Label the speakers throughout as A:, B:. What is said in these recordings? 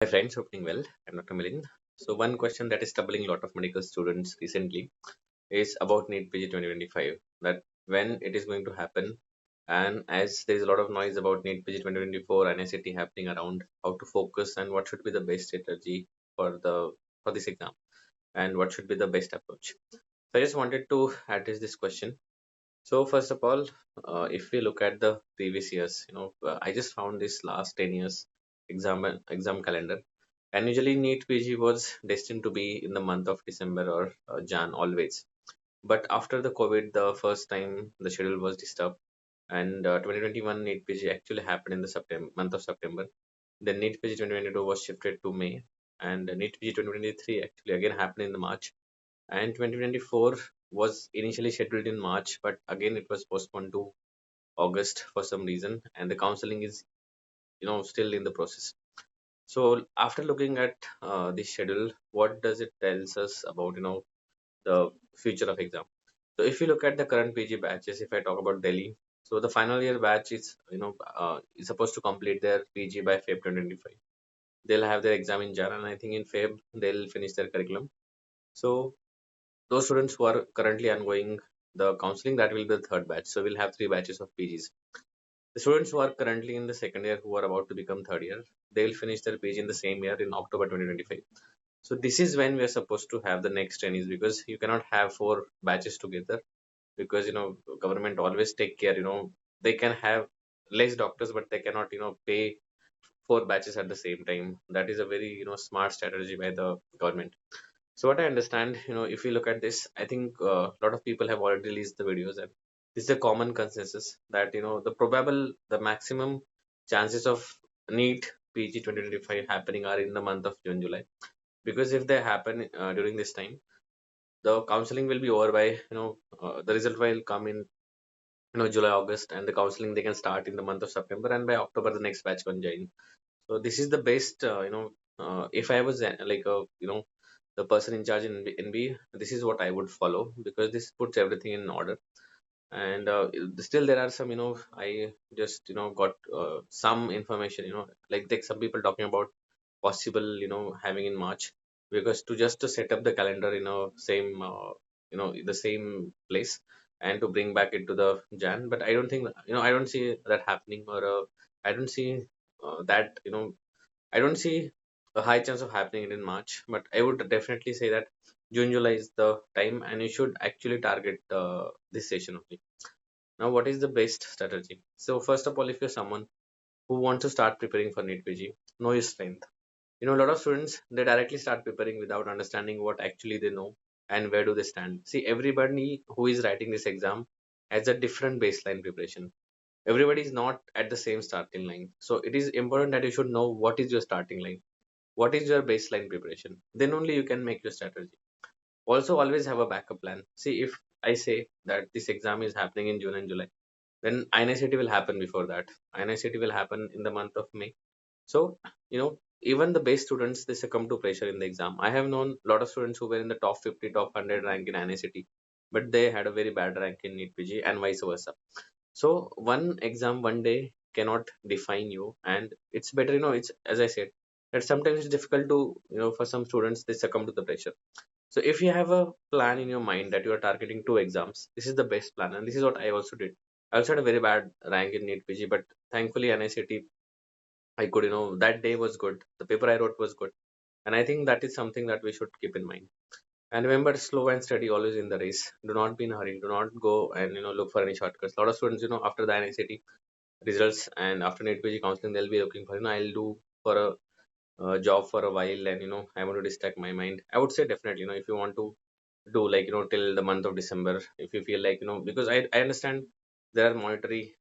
A: Hi friends, hoping well. I'm Dr. Milind. So one question that is troubling a lot of medical students recently is about NEETPG 2025. That when it is going to happen, and as there is a lot of noise about NEETPG 2024 and SAT happening around, how to focus and what should be the best strategy for this exam, and what should be the best approach. So I just wanted to address this question. So first of all, if we look at the previous years, I just found this last 10 years exam calendar, and usually NEET PG was destined to be in the month of December or Jan always. But after the COVID, the first time the schedule was disturbed, and 2021 NEET PG actually happened in the month of September. Then NEET PG 2022 was shifted to May, and NEET PG 2023 actually again happened in the March, and 2024 was initially scheduled in March, but again it was postponed to August for some reason, and the counseling is still in the process. So after looking at this schedule, what does it tells us about the future of exam? So if you look at the current PG batches, if I talk about Delhi, so the final year batch is supposed to complete their PG by Feb 2025. They'll have their exam in Jan, and I think in Feb they'll finish their curriculum. So those students who are currently ongoing the counseling, that will be the third batch. So we'll have three batches of PGs. The students who are currently in the second year who are about to become third year, they will finish their PG in the same year in October 2025. So this is when we are supposed to have the next trainees, because you cannot have four batches together, because government always take care. They can have less doctors, but they cannot pay four batches at the same time. That is a very smart strategy by the government. So what I understand, if you look at this, I think a lot of people have already released the videos, and this is a common consensus that the maximum chances of NEET PG 2025 happening are in the month of June, July, because if they happen during this time, the counseling will be over by the result will come in July, August, and the counseling they can start in the month of September, and by October the next batch can join. So this is the best. If I was the person in charge in NB, this is what I would follow, because this puts everything in order. And still there are some, I just got some information, like some people talking about possible, having in March, because to set up the calendar in a same, the same place, and to bring back it to the Jan. But I don't think, I don't see that happening, or I don't see that, I don't see a high chance of happening it in March, but I would definitely say that June, July is the time, and you should actually target this session only. Now, what is the best strategy? So, first of all, if you're someone who wants to start preparing for NEET PG, know your strength. A lot of students, they directly start preparing without understanding what actually they know and where do they stand. See, everybody who is writing this exam has a different baseline preparation. Everybody is not at the same starting line. So, it is important that you should know what is your starting line, what is your baseline preparation. Then only you can make your strategy. Also, always have a backup plan. See, if I say that this exam is happening in June and July, then INICT will happen before that. INICT will happen in the month of May. So, even the best students, they succumb to pressure in the exam. I have known a lot of students who were in the top 50, top 100 rank in INICT, but they had a very bad rank in NEET PG and vice versa. So one exam one day cannot define you, and it's better, it's, as I said, that sometimes it's difficult to, for some students, they succumb to the pressure. So if you have a plan in your mind that you are targeting two exams, this is the best plan, and this is what I also did. I also had a very bad rank in NEET PG, but thankfully NICT, I could, that day was good. The paper I wrote was good, and I think that is something that we should keep in mind. And remember, slow and steady always in the race. Do not be in a hurry. Do not go and look for any shortcuts. A lot of students, after the NICT results and after NEET PG counseling, they'll be looking for, I'll do for a job for a while, and I want to distract my mind. I would say definitely, if you want to do like till the month of December, if you feel like because I understand there are monetary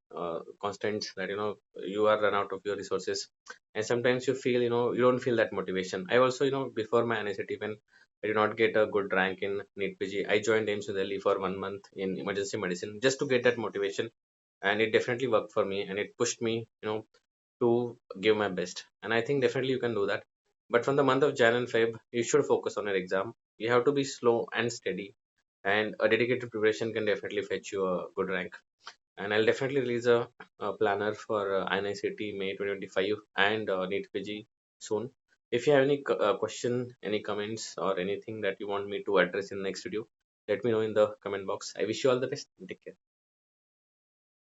A: constraints that you are run out of your resources, and sometimes you feel you don't feel that motivation. I also before my NICT, when I did not get a good rank in NEET PG, I joined AIIMS Delhi for 1 month in emergency medicine just to get that motivation, and it definitely worked for me, and it pushed me to give my best. And I think definitely you can do that. But from the month of Jan and Feb, you should focus on your exam. You have to be slow and steady, and a dedicated preparation can definitely fetch you a good rank. And I'll definitely release a planner for INICT May 2025 and NEET PG soon. If you have any question, any comments, or anything that you want me to address in the next video, let me know in the comment box. I wish you all the best. Take care.